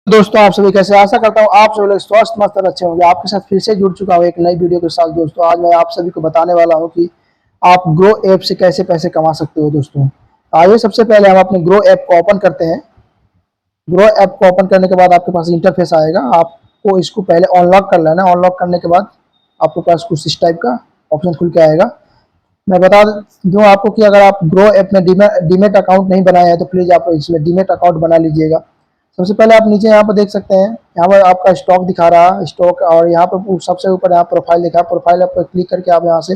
दोस्तों आप सभी कैसे, आशा करता हूँ आप सभी लोग स्वस्थ मस्त और अच्छे होंगे। आपके साथ फिर से जुड़ चुका हूँ एक नई वीडियो के साथ। दोस्तों आज मैं आप सभी को बताने वाला हूँ कि आप ग्रो ऐप से कैसे पैसे कमा सकते हो। दोस्तों आइए सबसे पहले हम अपने ग्रो ऐप को ओपन करते हैं। ग्रो ऐप को ओपन करने के बाद आपके पास इंटरफेस आएगा। आपको इसको पहले अनलॉक कर लेना है। अनलॉक करने के बाद आपके पास कुछ इस टाइप का ऑप्शन खुल के आएगा। मैं बता दूं आपको कि अगर आप ग्रो ऐप में डीमेट अकाउंट नहीं बनाया है तो प्लीज़ आप इसमें डीमेट अकाउंट बना लीजिएगा। सबसे पहले आप नीचे यहाँ पर देख सकते हैं, यहाँ पर आपका स्टॉक दिखा रहा है स्टॉक, और यहाँ पर सबसे ऊपर यहाँ प्रोफाइल दिखा है। प्रोफाइल पर क्लिक करके आप यहाँ से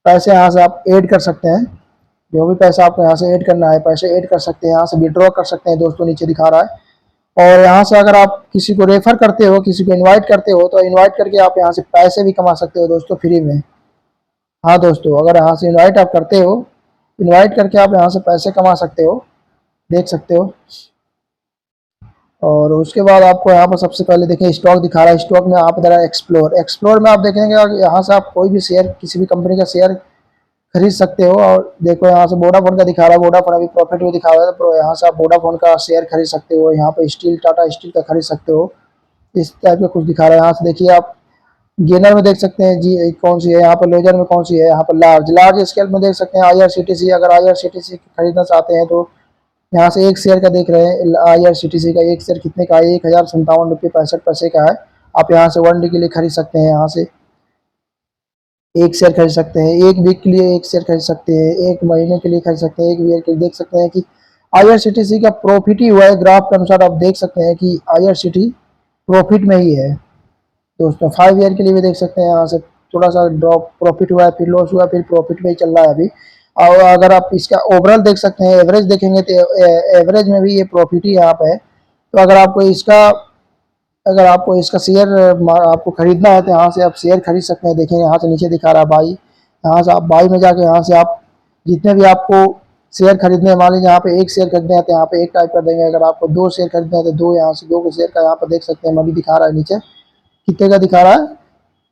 पैसे यहाँ से आप ऐड कर सकते हैं। जो भी पैसा आपको यहाँ से ऐड करना है पैसे ऐड कर सकते हैं। यहाँ से विड्रॉ कर सकते हैं। दोस्तों नीचे दिखा रहा है। और यहाँ से अगर आप किसी को रेफर करते हो, किसी को इन्वाइट करते हो तो इन्वाइट करके आप यहाँ से पैसे भी कमा सकते हो दोस्तों, फ्री में। हाँ दोस्तों, अगर यहाँ से इन्वाइट आप करते हो, इन्वाइट करके आप यहाँ से पैसे कमा सकते हो, देख सकते हो। और उसके बाद आपको यहाँ पर सबसे पहले देखें स्टॉक दिखा रहा है। स्टॉक में आप इधर एक्सप्लोर में आप देखेंगे यहाँ से आप कोई भी शेयर, किसी भी कंपनी का शेयर खरीद सकते हो। और देखो यहाँ से वोडाफोन का दिखा रहा है। वोडाफोन अभी प्रॉफिट में दिखा रहा है, तो यहाँ से आप वोडाफोन का शेयर खरीद सकते हो। यहाँ पर स्टील, टाटा स्टील का खरीद सकते हो। इस टाइप का कुछ दिखा रहा है। यहाँ से देखिए आप गेनर में देख सकते हैं जी कौन सी है, यहाँ पर लेजर में कौन सी है, यहाँ पर लार्ज स्केल में देख सकते हैं IRCTC। अगर IRCTC खरीदना चाहते हैं तो यहाँ से एक शेयर का देख रहे हैं। IRCTC का एक शेयर कितने का है, 1057 रुपये 65 पैसे का है। आप यहाँ से 1 डे के लिए खरीद सकते हैं। यहाँ से एक शेयर खरीद सकते हैं, एक वीक के लिए एक शेयर खरीद सकते हैं, एक महीने के लिए खरीद सकते हैं, एक ईयर के लिए। देख सकते हैं कि IRCTC का प्रॉफिट ही हुआ है। ग्राफ के अनुसार आप देख सकते हैं कि IRCTC प्रॉफिट में ही है दोस्तों। 5 ईयर के लिए भी देख सकते हैं। यहाँ से थोड़ा सा ड्रॉप प्रॉफिट हुआ है, फिर लॉस हुआ, फिर प्रॉफिट में ही चल रहा है अभी। और अगर आप इसका ओवरऑल देख सकते हैं, एवरेज देखेंगे तो एवरेज में भी ये प्रॉफिट ही यहाँ पे है। तो अगर आपको इसका शेयर आपको खरीदना है तो यहाँ से आप शेयर खरीद सकते हैं। देखेंगे यहाँ से नीचे दिखा रहा है बाई। यहाँ से आप बाई में जाके यहाँ से आप जितने भी आपको शेयर खरीदने हैं, मान लीजिए यहाँ पे एक शेयर खरीदने हैं तो यहाँ पे एक टाइप कर देंगे। अगर आपको 2 शेयर खरीदने हैं तो 2, यहाँ से 2 के शेयर का यहाँ पर देख सकते हैं मनी दिखा रहा है नीचे। कितने का दिखा रहा है,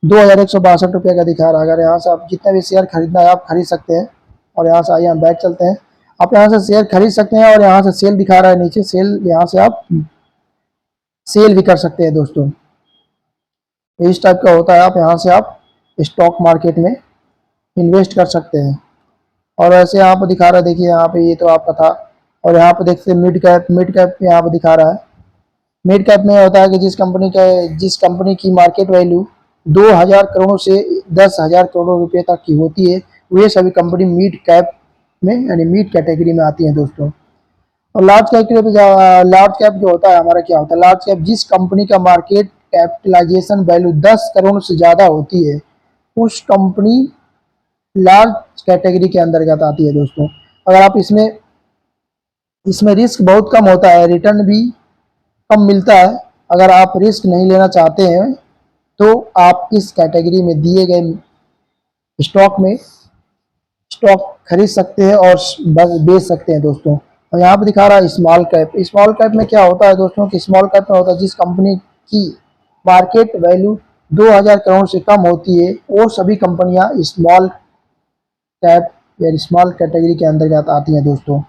2162 रुपये का दिखा रहा है। अगर यहाँ से आप जितने भी शेयर खरीदना है आप खरीद सकते हैं। और यहाँ से आइए हम बैक चलते हैं। आप यहाँ से शेयर खरीद सकते हैं। और यहाँ से सेल दिखा रहा है नीचे, सेल, यहाँ से आप सेल भी कर सकते हैं दोस्तों। इस टाइप का होता है। आप यहाँ से आप स्टॉक मार्केट में इन्वेस्ट कर सकते हैं। और ऐसे यहाँ पर दिखा रहा है, देखिए यहाँ पे ये तो आपका था। और यहाँ पे देखते हैं मिड कैप यहाँ पे दिखा रहा है। मिड कैप में होता है कि जिस कंपनी की मार्केट वैल्यू 2000 करोड़ से 10,000 करोड़ रुपए तक की होती है, वे सभी कंपनी मिड कैप में यानी मिड कैटेगरी में आती हैं दोस्तों। और लार्ज कैप जो होता है हमारा, क्या होता है लार्ज कैप, जिस कंपनी का मार्केट कैपिटलाइजेशन वैल्यू 10 करोड़ से ज़्यादा होती है उस कंपनी लार्ज कैटेगरी के अंतर्गत आती है दोस्तों। अगर आप इसमें रिस्क बहुत कम होता है, रिटर्न भी कम मिलता है। अगर आप रिस्क नहीं लेना चाहते हैं तो आप इस कैटेगरी में दिए गए स्टॉक खरीद सकते हैं और बेच सकते हैं दोस्तों। और यहाँ पे दिखा रहा है स्मॉल कैप। स्मॉल कैप में क्या होता है दोस्तों कि स्मॉल कैप में होता है जिस कंपनी की मार्केट वैल्यू 2000 करोड़ से कम होती है वो सभी कंपनियां स्मॉल कैप या स्मॉल कैटेगरी के अंतर्गत आती हैं दोस्तों।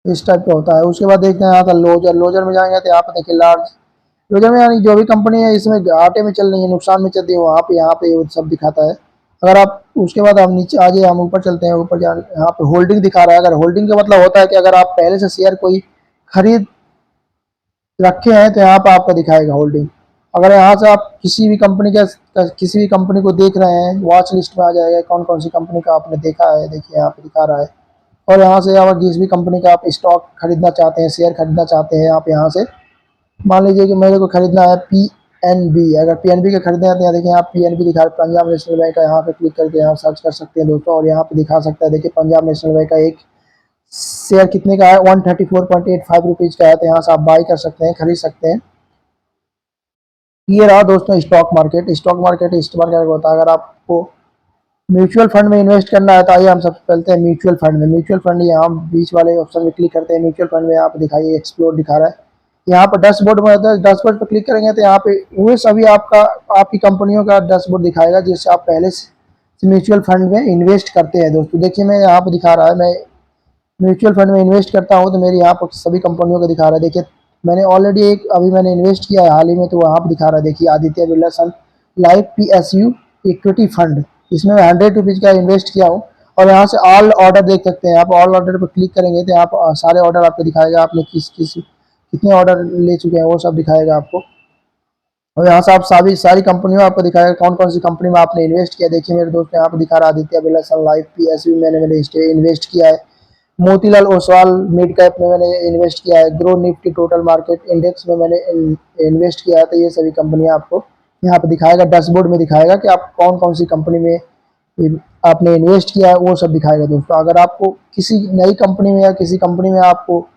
इस टाइप का होता है। उसके बाद देखते हैं यहाँ का लोजर में जाएंगे तो यहाँ पे देखिए लोजर में यानी जो भी कंपनी है इसमें घाटे में चल रही है, नुकसान में चल रही है, वहाँ पे यहाँ पे सब दिखाता है। अगर आप उसके बाद हम नीचे आ जाए, हम ऊपर चलते हैं। ऊपर यहाँ पे होल्डिंग दिखा रहा है। अगर होल्डिंग का मतलब होता है कि अगर आप पहले से शेयर कोई खरीद रखे हैं तो यहाँ पर आपको दिखाएगा होल्डिंग। अगर यहाँ से आप किसी भी कंपनी को देख रहे हैं, वॉच लिस्ट में आ जाएगा कौन कौन सी कंपनी का आपने देखा है। देखिए यहाँ पे दिखा रहा है। और यहाँ से अगर जिस भी कंपनी का आप स्टॉक खरीदना चाहते हैं, शेयर खरीदना चाहते हैं, आप यहाँ से मान लीजिए कि मेरे को खरीदना है PNB। अगर PNB का खरीदना है तो यहाँ देखिए आप PNB दिखा रहा है, पंजाब नेशनल बैंक का। यहाँ पे क्लिक करके यहाँ सर्च कर सकते हैं दोस्तों। और यहाँ पे दिखा सकता है, देखिए पंजाब नेशनल बैंक का एक शेयर कितने का है, 134.85 रुपीज़ का है। तो यहाँ से आप बाई कर सकते हैं, खरीद सकते हैं। ये रहा दोस्तों स्टॉक मार्केट। स्टॉक मार्केट होता है। अगर आपको म्यूचुअल फंड में इन्वेस्ट करना है तो आइए हम सबसे चलते हैं म्यूचुअल फंड में। म्यूचुअल फंड यहाँ बीच वाले ऑप्शन में क्लिक करते हैं। म्यूचुअल फंड में यहाँ पे दिखाइए एक्सप्लोर दिखा रहा है। यहाँ पर डैशबोर्ड में होता है। डैशबोर्ड पर क्लिक करेंगे तो यहाँ पे वो सभी आपकी कंपनियों का डैशबोर्ड दिखाएगा जिससे आप पहले से म्यूचुअल फंड में इन्वेस्ट करते हैं दोस्तों। देखिए मैं यहाँ पे दिखा रहा है, मैं म्यूचुअल फंड में इन्वेस्ट करता हूँ तो मेरे यहाँ पर सभी कंपनियों का दिखा रहा है। देखिए मैंने ऑलरेडी एक अभी मैंने इन्वेस्ट किया है हाल ही में, तो वहाँ पर दिखा रहा है। देखिए आदित्य बिरला सन लाइफ PSU इक्विटी फंड, इसमें मैं 100 रुपीज़ का इन्वेस्ट किया हूँ। और यहाँ से ऑल ऑर्डर देख सकते हैं आप। ऑल ऑर्डर पर क्लिक करेंगे तो यहाँ पर सारे ऑर्डर आपको दिखाएगा, आपने किस किस कितने ऑर्डर ले चुके हैं वो सब दिखाएगा आपको। और यहाँ से आप सारी कंपनियों आपको दिखाएगा कौन कौन सी कंपनी में आपने इन्वेस्ट किया। देखिए मेरे दोस्त यहाँ पर दिखा रहा है आदित्य बिरला सन लाइफ PSU मैंने इन्वेस्ट किया है। मोतीलाल ओसवाल मिड कैप में मैंने इन्वेस्ट किया है। Grow Nifty total market index में मैंने इन्वेस्ट किया है। तो ये सभी कंपनियां आपको यहाँ पे दिखाएगा, डैशबोर्ड में दिखाएगा कि आप कौन कौन सी कंपनी में आपने इन्वेस्ट किया है, वो सब दिखाएगा दोस्तों। अगर आपको किसी नई कंपनी में या किसी कंपनी में आपको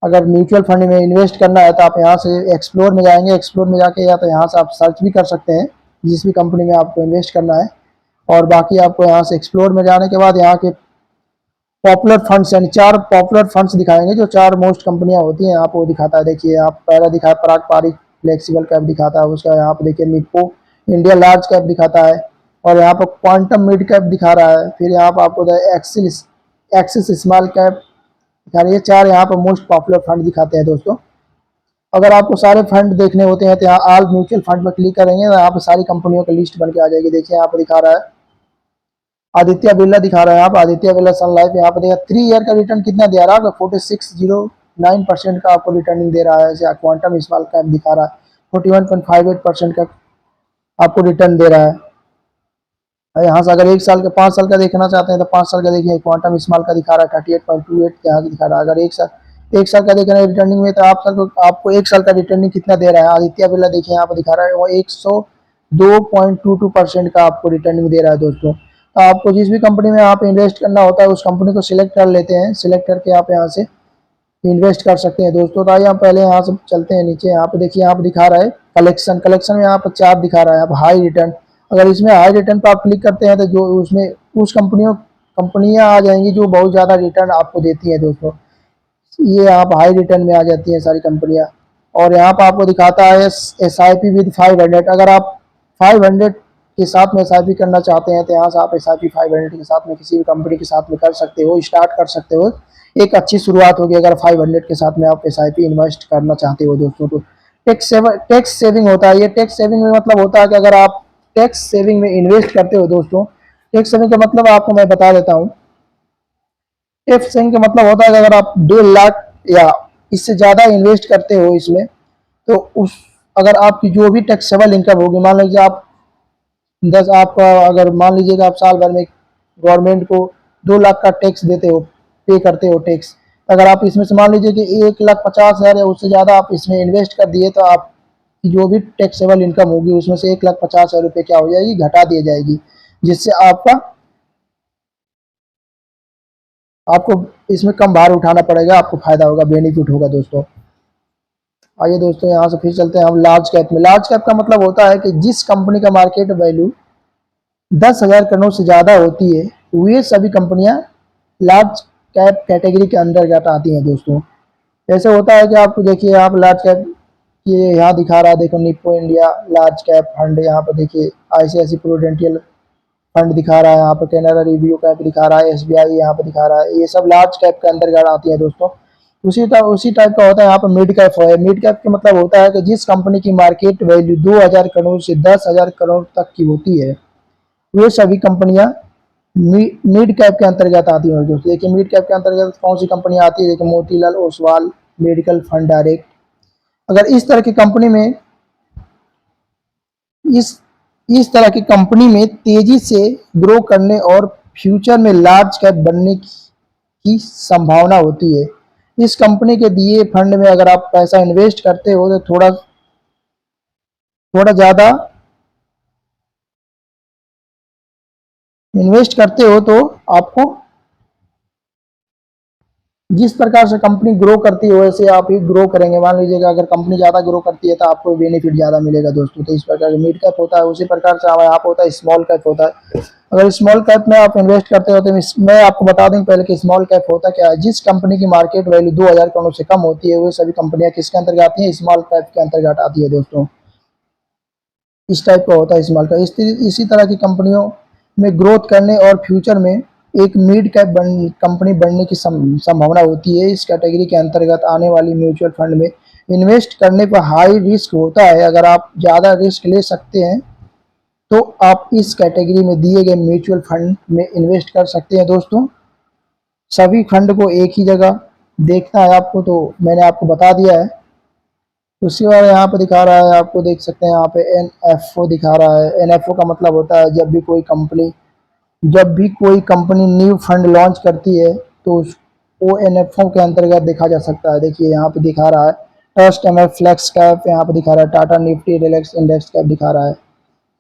अगर म्यूचुअल फंड में इन्वेस्ट करना है तो आप यहाँ से एक्सप्लोर में जाएंगे। एक्सप्लोर में जाके या तो यहाँ से आप सर्च भी कर सकते हैं जिस भी कंपनी में आपको इन्वेस्ट करना है। और बाकी आपको यहाँ से एक्सप्लोर में जाने के बाद यहाँ के पॉपुलर फंड्स यानी 4 पॉपुलर फंड्स दिखाएंगे, जो 4 मोस्ट कंपनियां होती हैं यहाँ पे वो दिखाता है। देखिए आप पहला दिखा पराग पारिक फ्लेक्सिबल कैप दिखाता है, उसका यहाँ पे देखिए निप्पो इंडिया लार्ज कैप दिखाता है। और यहाँ पर क्वांटम मिड कैप दिखा रहा है। फिर यहाँ पर आपको एक्सिस स्मॉल कैप दिखा रही है। 4 यहाँ पर मोस्ट पॉपुलर फंड दिखाते हैं दोस्तों। अगर आपको सारे फंड देखने होते हैं तो यहाँ ऑल म्यूचुअल फंड पर क्लिक करेंगे तो यहाँ पर सारी कंपनियों की लिस्ट बन के आ जाएगी। देखिए यहाँ पर दिखा रहा है आदित्य बिरला दिखा रहा है यहाँ पर, आदित्य बिरला सन लाइफ यहाँ पर देखा 3 ईयर का रिटर्न कितना दे रहा है, 4609% का आपको रिटर्निंग दे रहा है। जैसे क्वांटम स्मॉल कैप दिखा रहा है 41.58% का आपको रिटर्न दे रहा है। यहाँ से अगर 1 साल का 5 साल का देखना चाहते हैं तो 5 साल का देखिए क्वांटम स्मॉल का दिखा रहा है 38.28 के यहाँ दिखा रहा है। अगर 1 साल का देखना है रिटर्निंग में तो आपको 1 साल का रिटर्निंग कितना दे रहा है। आदित्य बिरला देखिए यहाँ पर दिखा रहा है वो 102.22% का आपको रिटर्निंग दे रहा है दोस्तों। तो आपको जिस भी कंपनी में आप इन्वेस्ट करना होता है उस कंपनी को सिलेक्ट कर लेते हैं। सिलेक्ट करके आप यहाँ से इन्वेस्ट कर सकते हैं दोस्तों। तो आइए हम पहले यहाँ से चलते हैं नीचे। यहाँ पे देखिए यहाँ पे दिखा रहा है कलेक्शन में यहाँ पर 4 दिखा रहा है। अब हाई रिटर्न, अगर इसमें हाई रिटर्न पर आप क्लिक करते हैं तो जो उसमें उस कंपनियां आ जाएंगी जो बहुत ज़्यादा रिटर्न आपको देती हैं दोस्तों। ये आप हाई रिटर्न में आ जाती हैं सारी कंपनियां। और यहाँ पर आपको दिखाता है SIP विद 500। अगर आप 500 के साथ में SIP करना चाहते हैं तो यहाँ से आप SIP 500 के साथ में किसी भी कंपनी के साथ में कर सकते हो, स्टार्ट कर सकते हो। एक अच्छी शुरुआत होगी अगर 500 के साथ में आप SIP इन्वेस्ट करना चाहते हो दोस्तों। तो टैक्स सेविंग होता है। ये टैक्स सेविंग में मतलब होता है कि अगर आप टैक्स सेविंग में इन्वेस्ट करते हो दोस्तों, टैक्स सेविंग का मतलब आपको मैं बता देता हूँ। टैक्स सेविंग का मतलब होता है कि अगर आप 1.5 लाख या इससे ज़्यादा इन्वेस्ट करते हो इसमें, तो उस अगर आपकी जो भी टैक्सेबल इनकम होगी, मान लीजिए आप 10 आपका अगर मान लीजिएगा आप साल भर में गवर्नमेंट को 2 लाख का टैक्स देते हो, पे करते हो टैक्स। अगर आप इसमें से मान लीजिए कि 1,50,000 या उससे ज़्यादा आप इसमें इन्वेस्ट कर दिए तो आप जो भी टैक्सेबल इनकम होगी उसमें से 1,50,000 रुपये क्या हो जाएगी, घटा दी जाएगी, जिससे आपको इसमें कम भार उठाना पड़ेगा, आपको फायदा होगा, बेनिफिट होगा दोस्तों। आइए दोस्तों यहाँ से फिर चलते हैं हम लार्ज कैप में। लार्ज कैप का मतलब होता है कि जिस कंपनी का मार्केट वैल्यू 10,000 करोड़ से ज़्यादा होती है वे सभी कंपनियां लार्ज कैप कैटेगरी के अंतर्गत आती हैं दोस्तों। ऐसे होता है कि आपको देखिए आप लार्ज कैप ये यहाँ दिखा रहा है, देखो Nippon India large cap fund, यहाँ पर देखिए ICICI प्रूडेंशियल फंड दिखा रहा है, यहाँ पर कैनरा रिव्यू कैप दिखा रहा है, SBI यहाँ पर दिखा रहा है। ये सब लार्ज कैप के अंतर्गत आती है दोस्तों। उसी टाइप का होता है यहाँ पर मिड कैप है। मिड कैप का मतलब होता है कि जिस कंपनी की मार्केट वैल्यू 2,000 करोड़ से 10,000 करोड़ तक की होती है वो सभी कंपनियां मिड कैप के अंतर्गत आती हैं दोस्तों। देखिए मिड कैप के अंतर्गत कौन सी कंपनी आती है, देखिए Motilal Oswal medical fund direct. अगर इस इस तरह की कंपनी में तेजी से ग्रो करने और फ्यूचर में लार्ज कैप बनने की संभावना होती है। इस कंपनी के दिए फंड में अगर आप पैसा इन्वेस्ट करते हो तो थोड़ा थोड़ा ज़्यादा इन्वेस्ट करते हो तो आपको जिस प्रकार से कंपनी ग्रो करती है वैसे आप ही ग्रो करेंगे। मान लीजिएगा अगर कंपनी ज़्यादा ग्रो करती है तो आपको बेनिफिट ज़्यादा मिलेगा दोस्तों। तो इस प्रकार से मिड कैप होता है, उसी प्रकार से यहाँ होता है स्मॉल कैप होता है। अगर स्मॉल कैप में आप इन्वेस्ट करते हो तो मैं आपको बता दूं पहले कि स्मॉल कैप होता क्या है। जिस कंपनी की मार्केट वैल्यू 2,000 करोड़ से कम होती है वो सभी कंपनियां किसके अंतर्गत आती हैं, स्मॉल कैप के अंतर्गत आती है दोस्तों। इस टाइप का होता है स्मॉल कैप। इसी तरह की कंपनियों में ग्रोथ करने और फ्यूचर में एक मिड कैप कंपनी बनने की संभावना होती है। इस कैटेगरी के अंतर्गत आने वाली म्यूचुअल फंड में इन्वेस्ट करने पर हाई रिस्क होता है। अगर आप ज़्यादा रिस्क ले सकते हैं तो आप इस कैटेगरी में दिए गए म्यूचुअल फंड में इन्वेस्ट कर सकते हैं। दोस्तों, सभी फंड को एक ही जगह देखना है आपको, तो मैंने आपको बता दिया है। उसके बाद यहाँ पे दिखा रहा है, आपको देख सकते हैं यहाँ पे NFO दिखा रहा है। NFO का मतलब होता है जब भी कोई कंपनी न्यू फंड लॉन्च करती है तो वो NFO के अंतर्गत देखा जा सकता है। देखिए यहाँ पे दिखा रहा है ट्रस्ट MF फ्लेक्स कैप, यहाँ पे दिखा रहा है Tata Nifty relax index cap दिखा रहा है।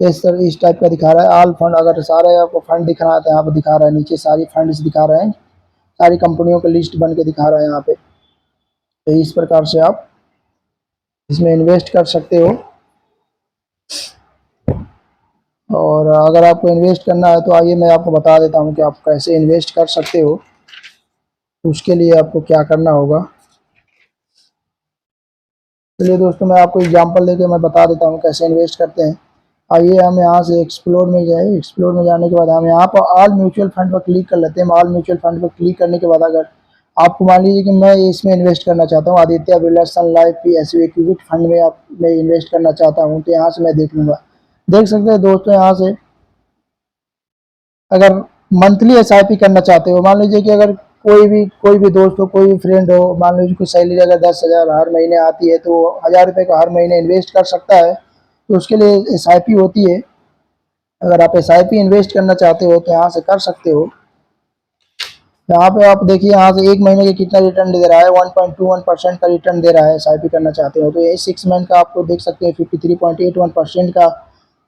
इस टाइप का दिखा रहा है। ऑल फंड, अगर सारे आपको फंड दिख रहा है तो यहाँ पे दिखा रहा है, नीचे सारी फंड्स दिखा रहे हैं, सारी कंपनियों का लिस्ट बन के दिखा रहा है यहाँ पे। तो इस प्रकार से आप इसमें इन्वेस्ट कर सकते हो। और अगर आपको इन्वेस्ट करना है तो आइए मैं आपको बता देता हूँ कि आप कैसे इन्वेस्ट कर सकते हो। उसके लिए आपको क्या करना होगा, चलिए दोस्तों मैं आपको एग्जांपल देके मैं बता देता हूँ कैसे इन्वेस्ट करते हैं। आइए हम यहाँ से एक्सप्लोर में जाए। एक्सप्लोर में जाने के बाद हम यहाँ पर ऑल म्यूचुअल फंड पर क्लिक कर लेते हैं। ऑल म्यूचुअल फंड पर क्लिक करने के बाद अगर आपको मान लीजिए कि मैं इसमें इन्वेस्ट करना चाहता हूँ, आदित्य बिरला सन लाइफ PSU इक्विटी फंड में आप मैं इन्वेस्ट करना चाहता हूँ, तो यहाँ से मैं देख लूँगा। देख सकते हैं दोस्तों, यहाँ से अगर मंथली SIP करना चाहते हो, मान लीजिए कि अगर कोई भी दोस्त हो, कोई भी फ्रेंड हो, मान लीजिए कोई सैलरी अगर 10,000 हर महीने आती है तो 1,000 रुपये का हर महीने इन्वेस्ट कर सकता है, तो उसके लिए SIP होती है। अगर आप SIP इन्वेस्ट करना चाहते हो तो यहाँ से कर सकते हो। यहाँ पे आप देखिए यहाँ से एक महीने के कितना रिटर्न दे रहा है, 1.21% का रिटर्न दे रहा है। SIP करना चाहते हो तो ये 6 मंथ का आपको देख सकते हैं 53.81% का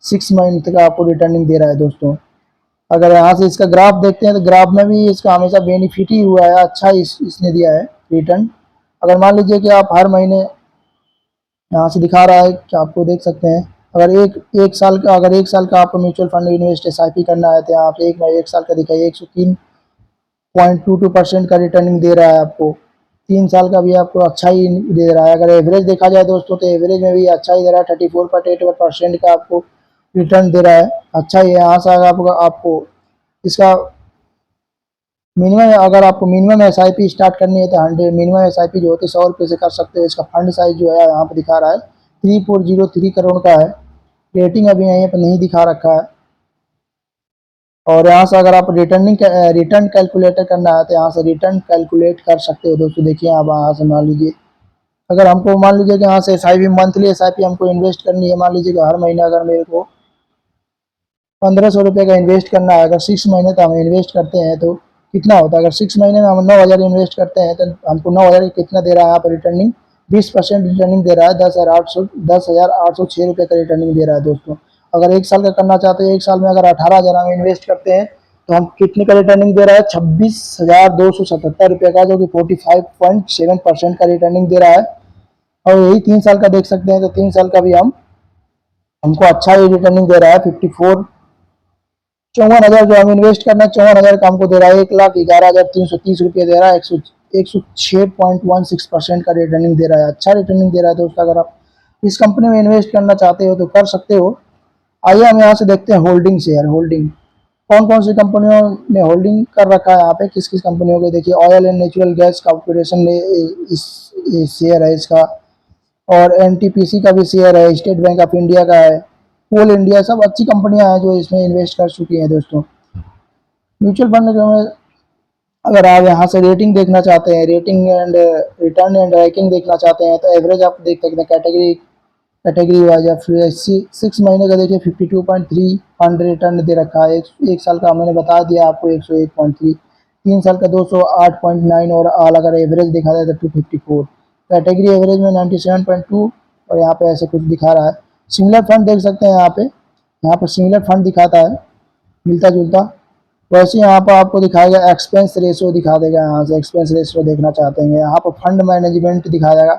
6 मंथ का आपको रिटर्निंग दे रहा है दोस्तों। अगर यहाँ से इसका ग्राफ देखते हैं तो ग्राफ में भी इसका हमेशा बेनिफिट ही हुआ है, अच्छा इसने दिया है रिटर्न। अगर मान लीजिए कि आप हर महीने, यहाँ से दिखा रहा है कि आपको देख सकते हैं, अगर एक साल का आपको म्यूचुअल फंड इन्वेस्ट SIP करना है तो यहाँ पे एक साल का दिखाइए 103.22% का रिटर्निंग दे रहा है आपको। 3 साल का भी आपको अच्छा ही दे रहा है। अगर एवरेज देखा जाए दोस्तों तो एवरेज में भी अच्छा ही दे रहा है, 34.81% का आपको रिटर्न दे रहा है, अच्छा ही है। यहाँ से आपको इसका अगर आपको मिनिमम SIP स्टार्ट करनी है तो 100 मिनिमम SIP जो होती है 100 रुपये से कर सकते हो। इसका फंड साइज जो है यहाँ पे दिखा रहा है 3403 करोड़ का है। रेटिंग अभी यहाँ पर नहीं दिखा रखा है। और यहाँ से अगर आप रिटर्न कैलकुलेटर करना है तो यहाँ से रिटर्न कैलकुलेट कर सकते हो दोस्तों। देखिए आप यहाँ से मान लीजिए, अगर हमको मान लीजिए कि यहाँ से SIP मंथली SIP हमको इन्वेस्ट करनी है, मान लीजिए कि हर महीने अगर मेरे को 1,500 रुपये का इन्वेस्ट करना है, अगर 6 महीने तक हम इन्वेस्ट करते हैं तो कितना होता है। अगर 6 महीने में हम 9,000 इन्वेस्ट करते हैं तो हमको 9,000 कितना दे रहा है यहाँ पर रिटर्निंग, 20% रिटर्निंग दे रहा है, 10,806 रुपये का रिटर्निंग दे रहा है दोस्तों। अगर एक साल का करना चाहते हैं, एक साल में अगर 18,000 हम इन्वेस्ट करते हैं तो हम कितने का रिटर्निंग दे रहा है, 26,277 रुपये का, जो कि 45.7% का रिटर्निंग दे रहा है। और यही 3 साल का देख सकते हैं तो 3 साल का भी हमको अच्छा ही रिटर्निंग दे रहा है। 54,54,000 जो हम इन्वेस्ट करना है 54,000 का हमको दे रहा है, 1,11,330 रुपये दे रहा है, 106.16% का रिटर्निंग दे रहा है, अच्छा रिटर्निंग दे रहा है दोस्तों। अगर आप इस कंपनी में इन्वेस्ट करना चाहते हो तो कर सकते हो। आइए हम यहाँ से देखते हैं होल्डिंग शेयर। होल्डिंग कौन कौन सी कंपनियों ने होल्डिंग कर रखा है, यहाँ पे किस किस कंपनियों के देखिए, oil and natural gas corporation ने इस शेयर है इसका, और NTPC का भी शेयर है, स्टेट बैंक ऑफ इंडिया का है, कोल इंडिया, सब अच्छी कंपनियां हैं जो इसमें इन्वेस्ट कर चुकी हैं दोस्तों। म्यूचुअल फंड में अगर आप यहाँ से रेटिंग देखना चाहते हैं, rating and return and ranking देखना चाहते हैं तो एवरेज आप देख सकते हैं कैटेगरी वाइज। या फिर 6 महीने का देखिए 52.3 फंड रिटर्न दे रखा है। एक साल का मैंने बता दिया आपको 101.3, 3 साल का 208.9, और ऑल अगर एवरेज देखा जाए तो 254, कैटेगरी एवरेज में 97.2, और यहाँ पे ऐसे कुछ दिखा रहा है। सिमिलर फंड देख सकते हैं यहाँ पे सिमिलर फंड दिखाता है मिलता जुलता। वैसे यहाँ पर आपको दिखाएगा एक्सपेंस रेशियो दिखा देगा, यहाँ से एक्सपेंस रेशियो देखना चाहते हैं, यहाँ पर फंड मैनेजमेंट दिखा जाएगा,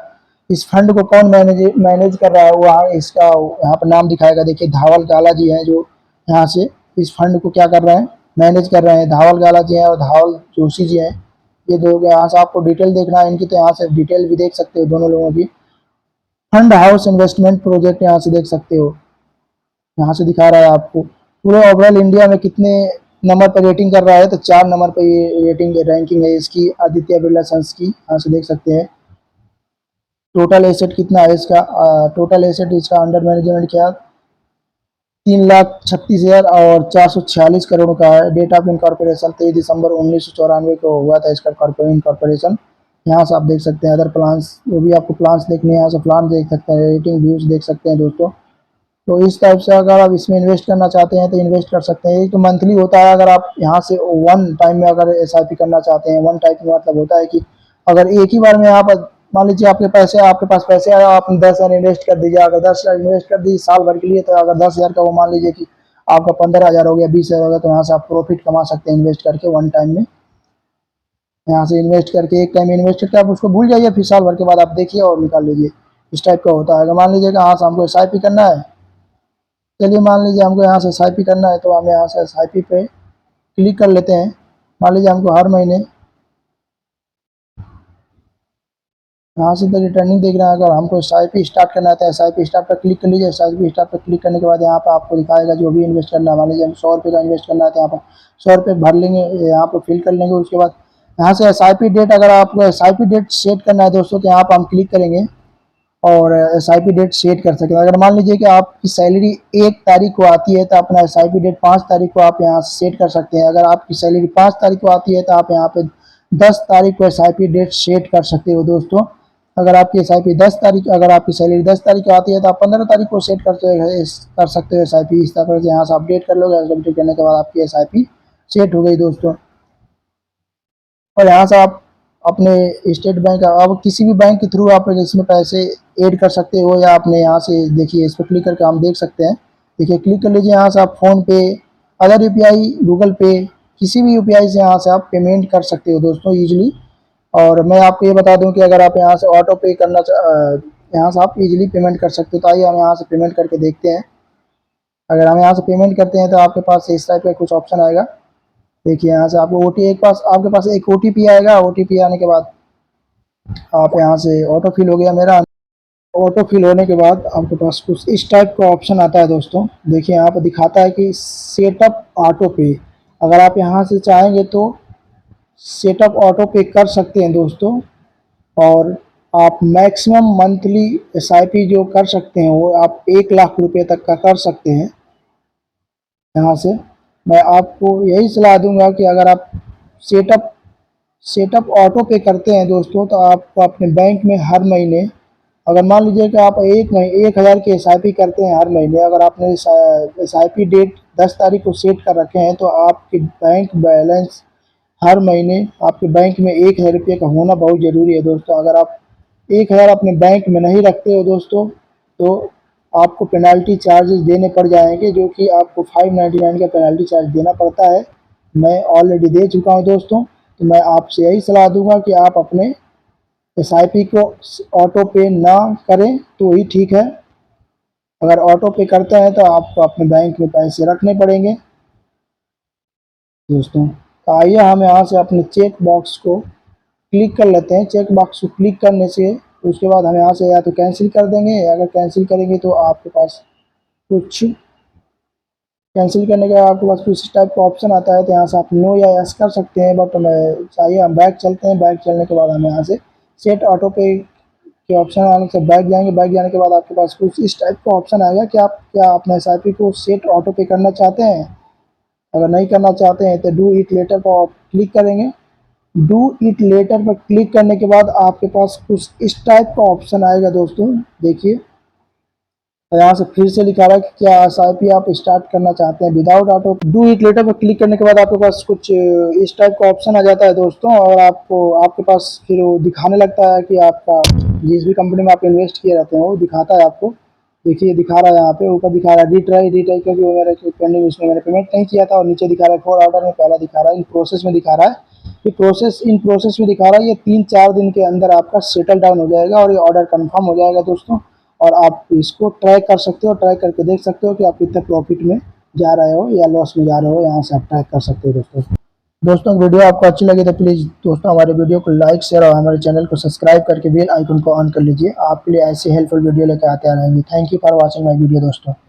इस फंड को कौन मैनेज कर रहा है वहाँ इसका यहाँ पर नाम दिखाएगा। देखिए धावल गाला जी हैं जो यहाँ से इस फंड को क्या कर रहे हैं, मैनेज कर रहे हैं, धावल गाला जी हैं और धावल जोशी जी हैं, ये दो। यहाँ से आपको डिटेल देखना है इनकी तो यहाँ से डिटेल भी देख सकते हो दोनों लोगों की। फंड हाउस इन्वेस्टमेंट प्रोजेक्ट यहाँ से देख सकते हो, यहाँ से दिखा रहा है आपको पूरे ओवरऑल इंडिया में कितने नंबर पर रेटिंग कर रहा है, तो 4 नंबर पर ये रेटिंग रैंकिंग है इसकी आदित्य बिरला सन्स की। यहाँ से देख सकते हैं टोटल एसेट कितना है इसका। टोटल एसेट इसका अंडर मैनेजमेंट क्या 3,36,000 और 446 करोड़ का है। डेट ऑफ इनकॉर्पोरेशन 23 दिसंबर 1994 को हुआ था इसका इनकॉर्पोरेशन। यहाँ से आप देख सकते हैं अदर प्लान्स, जो भी आपको प्लान्स देखने हैं यहाँ से प्लान देख सकते हैं, रेटिंग व्यूज देख सकते हैं दोस्तों। तो इस टाइप से अगर आप इसमें इन्वेस्ट करना चाहते हैं तो इन्वेस्ट कर सकते हैं। एक तो मंथली होता है, अगर आप यहाँ से वन टाइम में अगर एसआईपी करना चाहते हैं, वन टाइप में मतलब होता है कि अगर एक ही बार में आप मान लीजिए आपके पास पैसे आया, आपने 10,000 इन्वेस्ट कर दीजिए। अगर 10,000 इन्वेस्ट कर दीजिए साल भर के लिए, तो अगर 10,000 का वो मान लीजिए कि आपका 15,000 हो गया, 20,000 हो गया, तो यहाँ से आप प्रॉफिट कमा सकते हैं इन्वेस्ट करके वन टाइम में। यहाँ से इन्वेस्ट करके एक टाइम इन्वेस्ट करके आप उसको भूल जाइए, फिर साल भर के बाद आप देखिए और निकाल लीजिए। इस टाइप का होता है। अगर मान लीजिए कि हाँ से हमको एसआईपी करना है, चलिए मान लीजिए हमको यहाँ से एसआईपी करना है, तो हम यहाँ से एसआईपी पे क्लिक कर लेते हैं। मान लीजिए हमको हर महीने यहाँ से तो रिटर्निंग देख रहे हैं। अगर हमको एसआईपी स्टार्ट करना है तो एसआईपी स्टार्ट पर क्लिक कर लीजिए। एसआईपी स्टार्ट पर क्लिक करने के बाद यहाँ पर आपको दिखाएगा जो भी इन्वेस्ट करना है। मान लीजिए हम 100 रुपये का इन्वेस्ट करना है, तो यहाँ पर 100 रुपये भर लेंगे, यहाँ पर फिल कर लेंगे। उसके बाद यहाँ से एसआईपी डेट, अगर आपको एसआईपी डेट सेट करना है दोस्तों, तो यहाँ पर हम क्लिक करेंगे और एसआईपी डेट सेट कर सकते हैं। अगर मान लीजिए कि आपकी सैलरी 1 तारीख को आती है, तो अपना एसआईपी डेट 5 तारीख को आप यहाँ से सेट कर सकते हैं। अगर आपकी सैलरी 5 तारीख को आती है, तो आप यहाँ पे 10 तारीख को एसआईपी डेट सेट कर सकते हो दोस्तों। अगर आपकी एसआईपी 10 तारीख, अगर आपकी सैलरी 10 तारीख को आती है, तो आप 15 तारीख को सेट कर सकते हो एसआईपी। इस तरह से यहाँ से अपडेट कर लोगे। अपडेट करने के बाद आपकी एसआईपी सेट हो गई दोस्तों। और यहाँ से आप अपने स्टेट बैंक, अब किसी भी बैंक के थ्रू आप इसमें पैसे ऐड कर सकते हो, या आपने यहाँ से देखिए इस पर क्लिक करके हम देख सकते हैं। देखिए क्लिक कर लीजिए। यहाँ से आप फ़ोन पे, अदर यूपीआई, गूगल पे, किसी भी यूपीआई से यहाँ से आप पेमेंट कर सकते हो दोस्तों ईजिली। और मैं आपको ये बता दूं कि अगर आप यहाँ से ऑटो पे करना यहाँ से आप इजीली पेमेंट कर सकते हो। तो आइए हम यहाँ से पेमेंट करके देखते हैं। अगर हम यहाँ से पेमेंट करते हैं तो आपके पास इस टाइप का कुछ ऑप्शन आएगा। देखिए यहाँ से आपको आपके पास एक ओटीपी आएगा। ओटीपी आने के बाद आप यहाँ से ऑटो फिल हो गया मेरा। ऑटो फिल होने के बाद आपके पास कुछ इस टाइप का ऑप्शन आता है दोस्तों। देखिए यहाँ पर दिखाता है कि सेटअप ऑटो पे। अगर आप यहाँ से चाहेंगे तो सेटअप ऑटो पे कर सकते हैं दोस्तों। और आप मैक्सिमम मंथली एसआईपी जो कर सकते हैं वो आप 1,00,000 रुपये तक का कर सकते हैं। यहाँ से मैं आपको यही सलाह दूंगा कि अगर आप सेटअप सेटअप ऑटो पे करते हैं दोस्तों, तो आपको अपने बैंक में हर महीने, अगर मान लीजिए कि आप 1,000 की एसआईपी करते हैं हर महीने, अगर आपने एसआईपी डेट 10 तारीख को सेट कर रखे हैं, तो आपके बैंक बैलेंस हर महीने आपके बैंक में 1,000 रुपये का होना बहुत ज़रूरी है दोस्तों। अगर आप 1,000 अपने बैंक में नहीं रखते हो दोस्तों, तो आपको पेनल्टी चार्जेस देने पड़ जाएंगे, जो कि आपको 599 का पेनल्टी चार्ज देना पड़ता है। मैं ऑलरेडी दे चुका हूं दोस्तों। तो मैं आपसे यही सलाह दूंगा कि आप अपने एसआईपी को ऑटो पे ना करें तो ही ठीक है। अगर ऑटो पे करते हैं तो आपको अपने बैंक में पैसे रखने पड़ेंगे दोस्तों। तो आइए हम यहाँ से अपने चेक बॉक्स को क्लिक कर लेते हैं। चेक बॉक्स को क्लिक करने से उसके बाद हम यहाँ से या तो कैंसिल कर देंगे। अगर कैंसिल करेंगे तो आपके पास कुछ कैंसिल करने के बाद आपके पास कुछ इस टाइप का ऑप्शन आता है। तो यहाँ से आप नो या यस कर सकते हैं। बट मैं चाहिए हम बैक चलते हैं। बैक चलने के बाद हम यहाँ से सेट ऑटो पे के ऑप्शन आने से बैक जाएंगे। बैक जाने के बाद आपके पास कुछ इस टाइप का ऑप्शन आएगा कि आप क्या अपने एसआईपी को सेट ऑटो पे करना चाहते हैं। अगर नहीं करना चाहते हैं तो डू इट लेटर पर आप क्लिक करेंगे। डू इट लेटर पर क्लिक करने के बाद आपके पास कुछ इस टाइप का ऑप्शन आएगा दोस्तों। देखिए यहाँ से फिर से लिखा रहा है कि क्या एसआईपी आप स्टार्ट करना चाहते हैं without auto. Do it later पर क्लिक करने के बाद आपके पास कुछ इस टाइप का ऑप्शन आ जाता है दोस्तों। और आपके पास फिर वो दिखाने लगता है कि आपका जिस भी कंपनी में आप इन्वेस्ट किए रहते हैं वो दिखाता है आपको। देखिए दिखा रहा है यहाँ पे ऊपर दिखा रहा है रिट्राई क्योंकि वो मेरा पेंडिंग, उसमें मैंने पेमेंट नहीं किया था। और नीचे दिखा रहा है फॉर ऑर्डर में पहला दिखा रहा है इन प्रोसेस में दिखा रहा है। ये इन प्रोसेस में दिखा रहा है। ये 3-4 दिन के अंदर आपका सेटल डाउन हो जाएगा और ये ऑर्डर कंफर्म हो जाएगा दोस्तों। और आप इसको ट्रैक कर सकते हो। ट्रैक करके देख सकते हो कि आप कितने प्रॉफिट में जा रहे हो या लॉस में जा रहे हो। यहाँ से आप ट्रैक कर सकते हो दोस्तों। वीडियो आपको अच्छी लगी तो प्लीज़ दोस्तों हमारे वीडियो को लाइक, शेयर और हमारे चैनल को सब्सक्राइब करके बेल आइकन को ऑन कर लीजिए। आपके लिए ऐसे हेल्पफुल वीडियो लेकर आते रहेंगे। Thank you for watching my video दोस्तों।